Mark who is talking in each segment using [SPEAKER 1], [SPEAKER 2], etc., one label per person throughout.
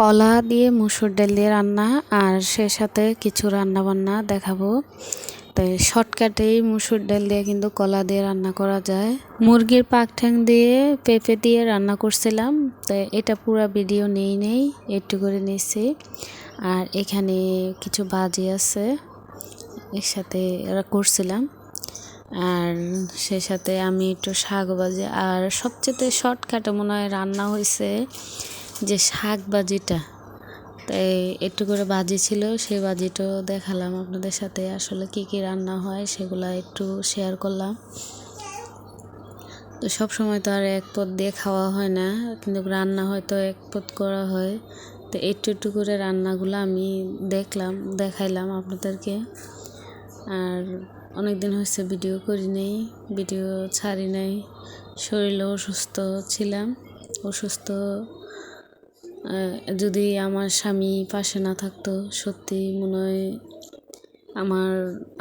[SPEAKER 1] কলা দিয়ে মুসুর ডাল দিয়ে রান্না আর সে সাথে কিছু রান্না বান্না দেখাবো। তাই শর্টকাটেই মুসুর ডাল দিয়ে কিন্তু কলা দিয়ে রান্না করা যায়। মুরগির পাকঠ্যাং দিয়ে পেঁপে দিয়ে রান্না করছিলাম, তাই এটা পুরো ভিডিও নেই একটু করে নিয়েছি। আর এখানে কিছু ভাজি আছে এর সাথে করছিলাম, আর সে সাথে আমি একটু শাক ভাজি। আর সবচেয়ে শর্টকাটে মনে হয় রান্না হয়েছে যে শাক ভাজিটা, তাই একটু করে ভাজি ছিল, সেই ভাজিটাও দেখালাম আপনাদের সাথে। আসলে কি কি রান্না হয় সেগুলো একটু শেয়ার করলাম। তো সব সময় তো আর এক পদ দিয়ে খাওয়া হয় না, কিন্তু রান্না হয়তো এক পদ করা হয়। তো একটু করে রান্নাগুলো আমি দেখাইলাম আপনাদেরকে। আর অনেক দিন হয়েছে ভিডিও করি নাই, ভিডিও ছাড়ি নাই, শরীরও অসুস্থ ছিলাম। অসুস্থ যদি আমার স্বামী পাশে না থাকতো, সত্যি মনে হয় আমার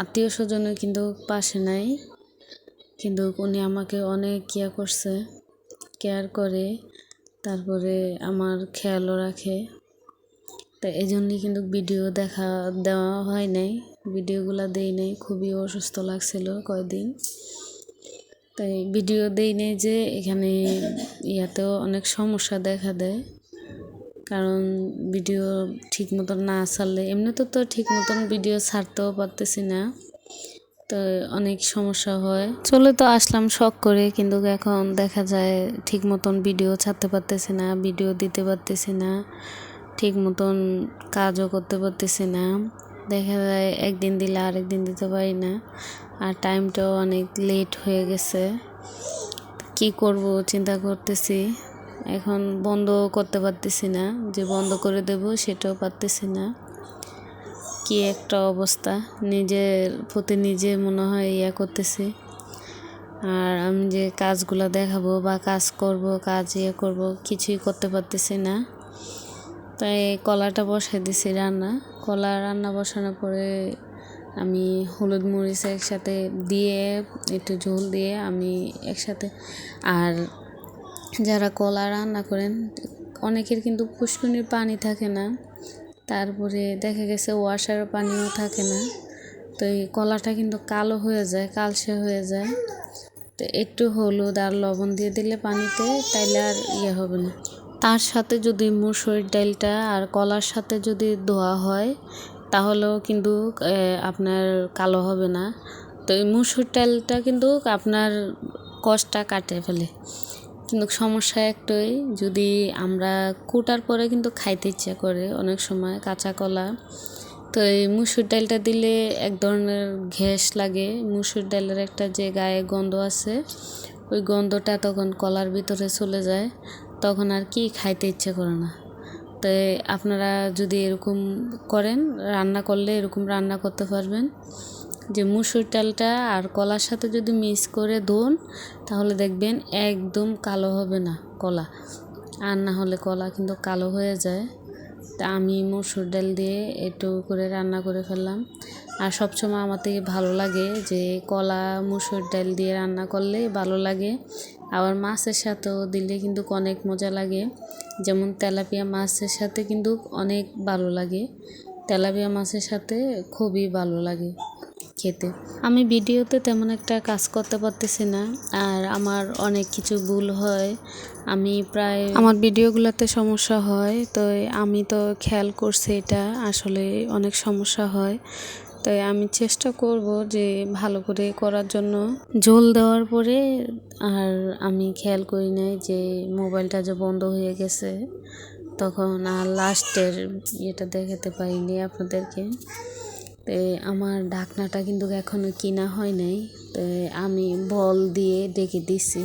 [SPEAKER 1] আত্মীয় স্বজনের কিন্তু পাশে নাই, কিন্তু উনি আমাকে অনেক কেয়ার করে, তারপরে আমার খেয়ালও রাখে। তো এই জন্যই কিন্তু ভিডিও দেওয়া হয় নাই, ভিডিওগুলো দেই নাই। খুবই অসুস্থ লাগছিল কয়েকদিন, তাই ভিডিও দেই নাই। যে এখানে ইয়াতেও অনেক সমস্যা দেখা দেয়, কারণ ভিডিও ঠিক মতন না ছাড়লে, এমনিতে তো ঠিক মতন ভিডিও ছাড়তেও পারতেছি না, তো অনেক সমস্যা হয়। চলে তো আসলাম শখ করে, কিন্তু এখন দেখা যায় ঠিক মতন ভিডিও ছাড়তে পারতেছি না, ভিডিও দিতে পারতেছি না, ঠিক মতন কাজও করতে পারতেছি না। দেখা যায় একদিন দিলে আরেকদিন দিতে পারি না, আর টাইমটাও অনেক লেট হয়ে গেছে। কি করব চিন্তা করতেছি। এখন বন্ধ করতে পারতেছি না, যে বন্ধ করে দেব সেটাও পারতেছি না। কি একটা অবস্থা, নিজের প্রতি নিজে মনে হয় করতেছি। আর আমি যে কাজগুলো দেখাবো বা কাজ করব কিছুই করতে পারতেছি না। তাই কলাটা বসাই দিছি কলা রান্না বসানোর পরে আমি হলুদ মরিচ একসাথে দিয়ে একটু ঝোল দিয়ে আমি একসাথে। আর যারা কলা রান্না করেন, অনেকের কিন্তু পুষ্কুনির পানি থাকে না, তারপরে দেখা গেছে ওয়াশার পানিও থাকে না, তো এই কলাটা কিন্তু কালো হয়ে যায়, কালসে হয়ে যায়। তো একটু হলুদ আর লবণ দিয়ে দিলে পানিতে, তাইলে আর হবে না। তার সাথে যদি মুসুর ডালটা আর কলার সাথে যদি ধোয়া হয়, তাহলেও কিন্তু আপনার কালো হবে না। তো এই মুসুর ডালটা কিন্তু আপনার কষ্টটা কাটে ফেলে, কিন্তু সমস্যা একটাই, যদি আমরা কুটার পরে কিন্তু খাইতে ইচ্ছা করে অনেক সময় কাঁচা কলা। তো এই মুসুর ডালটা দিলে এক ধরনের ঘ্যাস লাগে, মুসুর ডালের একটা যে গায়ে গন্ধ আছে, ওই গন্ধটা তখন কলার ভিতরে চলে যায়, তখন আর কি খাইতে ইচ্ছে করে না। তো আপনারা যদি এরকম করেন, রান্না করলে এরকম রান্না করতে পারবেন, যে মুসুর ডালটা আর কলার সাথে যদি মিক্স করে ধোন, তাহলে দেখবেন একদম কালো হবে না কলা। আর না হলে কলা কিন্তু কালো হয়ে যায়। তা আমি মুসুর ডাল দিয়ে একটু করে রান্না করে ফেললাম। আর সবসময় আমার থেকে ভালো লাগে যে কলা মুসুর ডাল দিয়ে রান্না করলে ভালো লাগে। আবার মাছের সাথেও দিলে কিন্তু অনেক মজা লাগে, যেমন তেলাপিয়া মাছের সাথে কিন্তু অনেক ভালো লাগে, তেলাপিয়া মাছের সাথে খুবই ভালো লাগে খেতে। আমি ভিডিওতে তেমন একটা কাজ করতে পারতেছি না, আর আমার অনেক কিছু ভুল হয়, আমি প্রায় আমার ভিডিওগুলোতে সমস্যা হয়। তো আমি তো খেয়াল করছি এটা আসলে অনেক সমস্যা হয়, তাই আমি চেষ্টা করব যে ভালো করে করার জন্য। ঝোল দেওয়ার পরে আর আমি খেয়াল করি নাই যে মোবাইলটা যে বন্ধ হয়ে গেছে, তখন আর লাস্টের এটা দেখাতে পারিনি আপনাদেরকে। তো আমার ঢাকনাটা কিন্তু এখনও কিনা হয় নাই, তো আমি বল দিয়ে ডেকে দিছি।